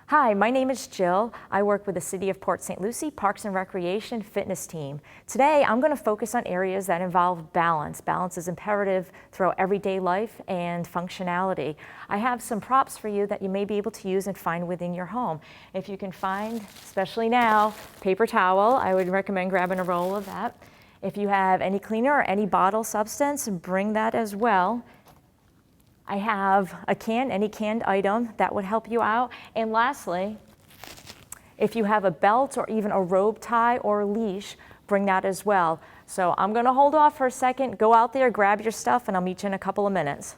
Hi, my name is Jill. I work with the City of Port St. Lucie Parks and Recreation Fitness Team. Today, I'm going to focus on areas that involve balance. Balance is imperative throughout everyday life and functionality. I have some props for you that you may be able to use and find within your home. If you can find, especially now, paper towel, I would recommend grabbing a roll of that. If you have any cleaner or any bottle substance, bring that as well. I have a can, any canned item that would help you out. And lastly, if you have a belt or even a rope tie or a leash, bring that as well. So I'm going to hold off for a second, go out there, grab your stuff, and I'll meet you in a couple of minutes.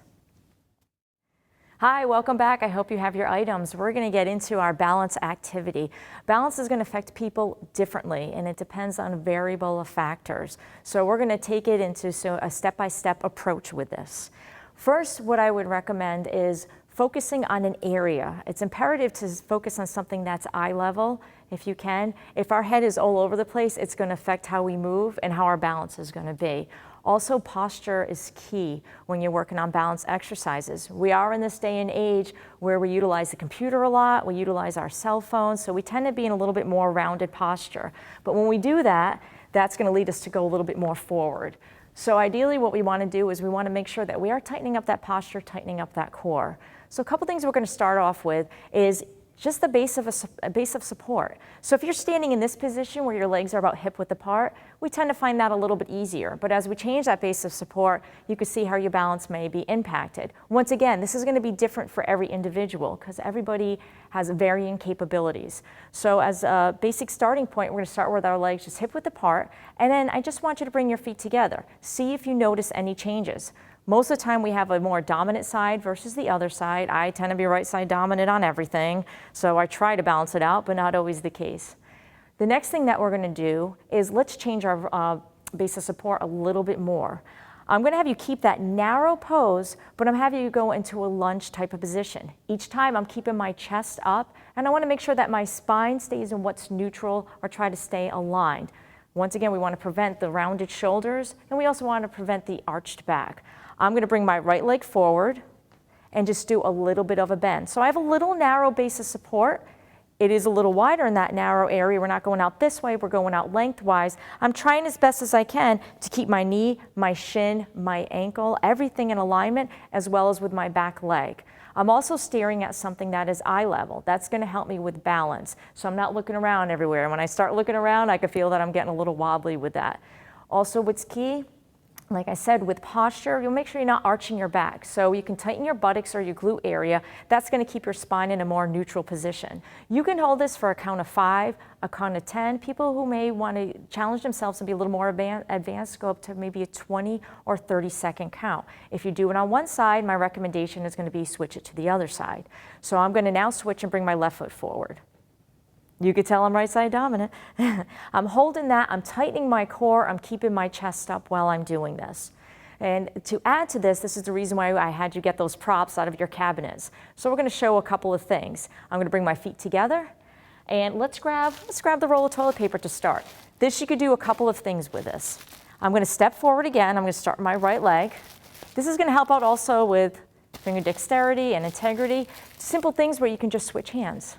Hi, welcome back. I hope you have your items. We're going to get into our balance activity. Balance is going to affect people differently, and it depends on a variable of factors. So we're going to take it into a step-by-step approach with this. First, what I would recommend is focusing on an area. It's imperative to focus on something that's eye level, if you can. If our head is all over the place, it's going to affect how we move and how our balance is going to be. Also, posture is key when you're working on balance exercises. We are in this day and age where we utilize the computer a lot, we utilize our cell phones, so we tend to be in a little bit more rounded posture. But when we do that, that's going to lead us to go a little bit more forward. So ideally what we want to do is we want to make sure that we are tightening up that posture, tightening up that core. So a couple things we're going to start off with is just the base of support. So if you're standing in this position where your legs are about hip width apart, we tend to find that a little bit easier. But as we change that base of support, you can see how your balance may be impacted. Once again, this is going to be different for every individual because everybody has varying capabilities. So as a basic starting point, we're going to start with our legs just hip width apart. And then I just want you to bring your feet together. See if you notice any changes. Most of the time we have a more dominant side versus the other side. I tend to be right side dominant on everything, so I try to balance it out, but not always the case. The next thing that we're going to do is let's change our base of support a little bit more. I'm going to have you keep that narrow pose, but I'm having you go into a lunge type of position. Each time I'm keeping my chest up, and I want to make sure that my spine stays in what's neutral or try to stay aligned. Once again, we want to prevent the rounded shoulders, and we also want to prevent the arched back. I'm going to bring my right leg forward and just do a little bit of a bend. So I have a little narrow base of support. It is a little wider in that narrow area. We're not going out this way, we're going out lengthwise. I'm trying as best as I can to keep my knee, my shin, my ankle, everything in alignment, as well as with my back leg. I'm also staring at something that is eye level. That's going to help me with balance. So I'm not looking around everywhere. And when I start looking around, I can feel that I'm getting a little wobbly with that. Also, what's key, like I said, with posture, you'll make sure you're not arching your back. So you can tighten your buttocks or your glute area. That's going to keep your spine in a more neutral position. You can hold this for a count of 5, a count of 10. People who may want to challenge themselves and be a little more advanced go up to maybe a 20 or 30-second count. If you do it on one side, my recommendation is going to be switch it to the other side. So I'm going to now switch and bring my left foot forward. You could tell I'm right side dominant. I'm holding that, I'm tightening my core, I'm keeping my chest up while I'm doing this. And to add to this, this is the reason why I had you get those props out of your cabinets. So we're going to show a couple of things. I'm going to bring my feet together, and let's grab the roll of toilet paper to start. This, you could do a couple of things with this. I'm going to step forward again. I'm going to start my right leg. This is going to help out also with finger dexterity and integrity. Simple things where you can just switch hands.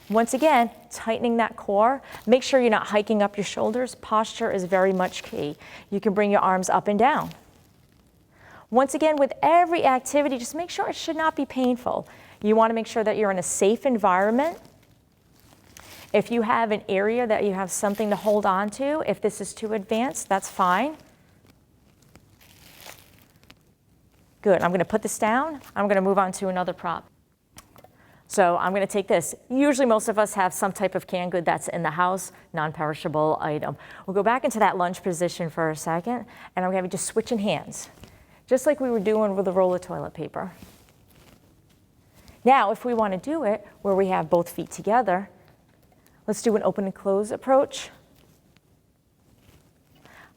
Once again, tightening that core. Make sure you're not hiking up your shoulders. Posture is very much key. You can bring your arms up and down. Once again, with every activity, just make sure it should not be painful. You want to make sure that you're in a safe environment. If you have an area that you have something to hold on to, if this is too advanced, that's fine. Good. I'm going to put this down. I'm going to move on to another prop. So I'm going to take this. Usually most of us have some type of canned good that's in the house, non-perishable item. We'll go back into that lunge position for a second, and I'm going to be just switching hands, just like we were doing with the roll of toilet paper. Now, if we want to do it where we have both feet together, let's do an open and close approach.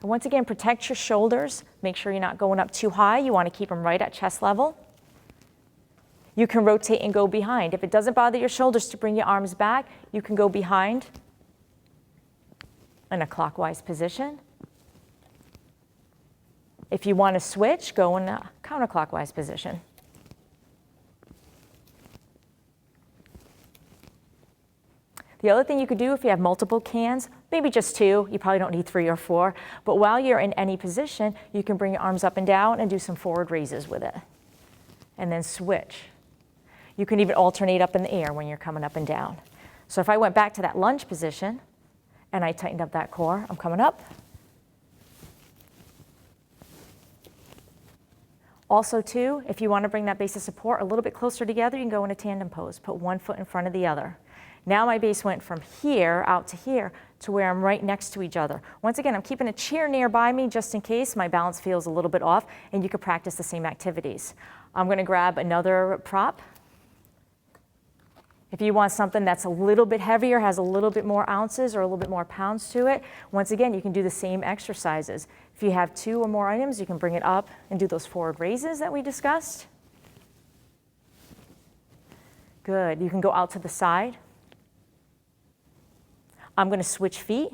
And once again, protect your shoulders. Make sure you're not going up too high. You want to keep them right at chest level. You can rotate and go behind. If it doesn't bother your shoulders to bring your arms back, you can go behind in a clockwise position. If you want to switch, go in a counterclockwise position. The other thing you could do if you have multiple cans, maybe just 2, you probably don't need 3 or 4, but while you're in any position, you can bring your arms up and down and do some forward raises with it. And then switch. You can even alternate up in the air when you're coming up and down. So if I went back to that lunge position and I tightened up that core, I'm coming up. Also too, if you want to bring that base of support a little bit closer together, you can go in a tandem pose. Put one foot in front of the other. Now my base went from here out to here to where I'm right next to each other. Once again, I'm keeping a chair nearby me just in case my balance feels a little bit off, and you can practice the same activities. I'm going to grab another prop. If you want something that's a little bit heavier, has a little bit more ounces or a little bit more pounds to it, once again, you can do the same exercises. If you have 2 or more items, you can bring it up and do those forward raises that we discussed. Good. You can go out to the side. I'm going to switch feet.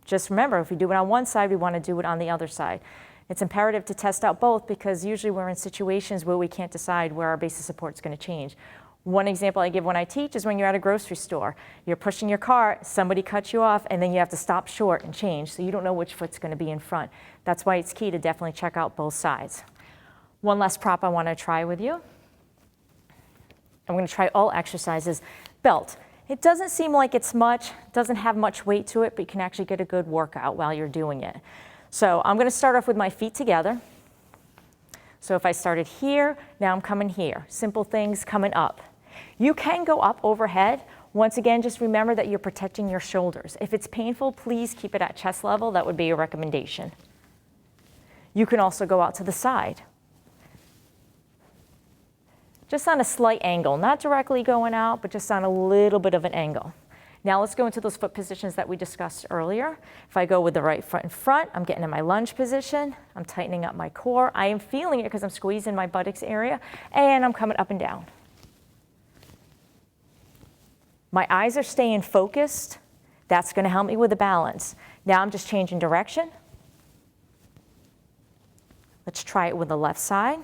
Just remember, if we do it on one side, we want to do it on the other side. It's imperative to test out both because usually we're in situations where we can't decide where our base of support is going to change. One example I give when I teach is when you're at a grocery store. You're pushing your cart, somebody cuts you off, and then you have to stop short and change, so you don't know which foot's going to be in front. That's why it's key to definitely check out both sides. One last prop I want to try with you. I'm going to try all exercises. Belt. It doesn't seem like it's much, doesn't have much weight to it, but you can actually get a good workout while you're doing it. So I'm going to start off with my feet together. So if I started here, now I'm coming here. Simple things coming up. You can go up overhead. Once again, just remember that you're protecting your shoulders. If it's painful, please keep it at chest level. That would be a recommendation. You can also go out to the side. Just on a slight angle, not directly going out, but just on a little bit of an angle. Now let's go into those foot positions that we discussed earlier. If I go with the right foot in front, I'm getting in my lunge position. I'm tightening up my core. I am feeling it because I'm squeezing my buttocks area, and I'm coming up and down. My eyes are staying focused. That's going to help me with the balance. Now I'm just changing direction. Let's try it with the left side.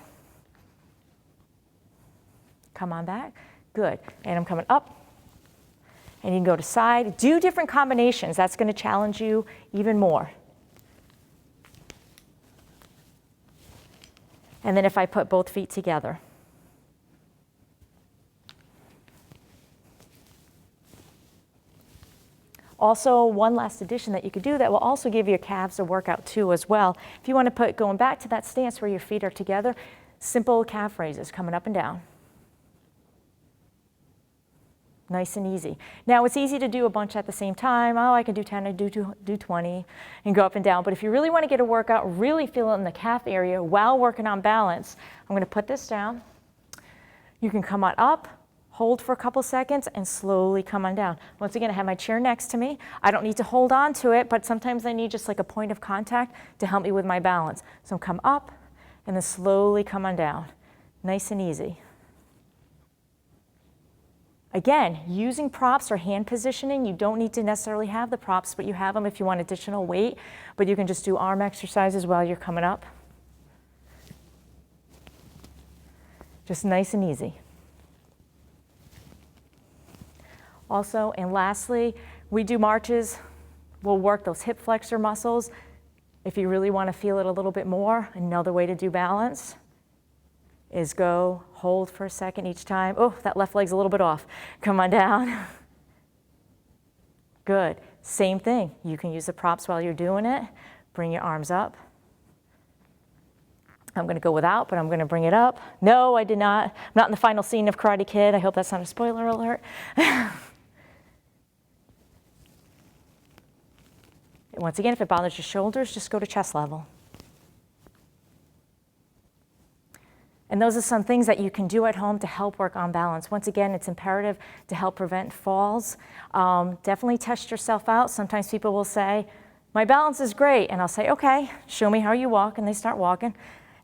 Come on back. Good. And I'm coming up. And you can go to side. Do different combinations. That's going to challenge you even more. And then if I put both feet together. Also, one last addition that you could do that will also give your calves a workout too as well. If you want to put, going back to that stance where your feet are together, simple calf raises coming up and down. Nice and easy. Now it's easy to do a bunch at the same time. Oh, I can do 10, I do 20 and go up and down. But if you really want to get a workout, really feel it in the calf area while working on balance, I'm going to put this down. You can come on up, hold for a couple seconds, and slowly come on down. Once again, I have my chair next to me. I don't need to hold on to it, but sometimes I need just like a point of contact to help me with my balance. So come up and then slowly come on down. Nice and easy. Again, using props or hand positioning, you don't need to necessarily have the props, but you have them if you want additional weight, but you can just do arm exercises while you're coming up. Just nice and easy. Also, and lastly, we do marches. We'll work those hip flexor muscles. If you really want to feel it a little bit more, another way to do balance is go, hold for a second each time. Oh, that left leg's a little bit off. Come on down. Good. Same thing. You can use the props while you're doing it. Bring your arms up. I'm going to go without, but I'm going to bring it up. No, I did not. I'm not in the final scene of Karate Kid. I hope that's not a spoiler alert. Once again, if it bothers your shoulders, just go to chest level. And those are some things that you can do at home to help work on balance. Once again, it's imperative to help prevent falls. Definitely test yourself out. Sometimes people will say, my balance is great. And I'll say, okay, show me how you walk. And they start walking.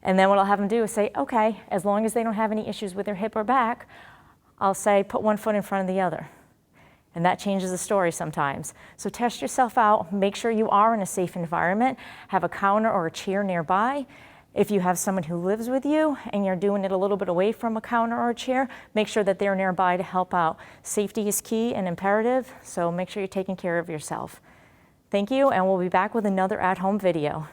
And then what I'll have them do is say, okay, as long as they don't have any issues with their hip or back, I'll say, put one foot in front of the other. And that changes the story sometimes. So test yourself out. Make sure you are in a safe environment. Have a counter or a chair nearby. If you have someone who lives with you and you're doing it a little bit away from a counter or a chair, make sure that they're nearby to help out. Safety is key and imperative, so make sure you're taking care of yourself. Thank you, and we'll be back with another at-home video.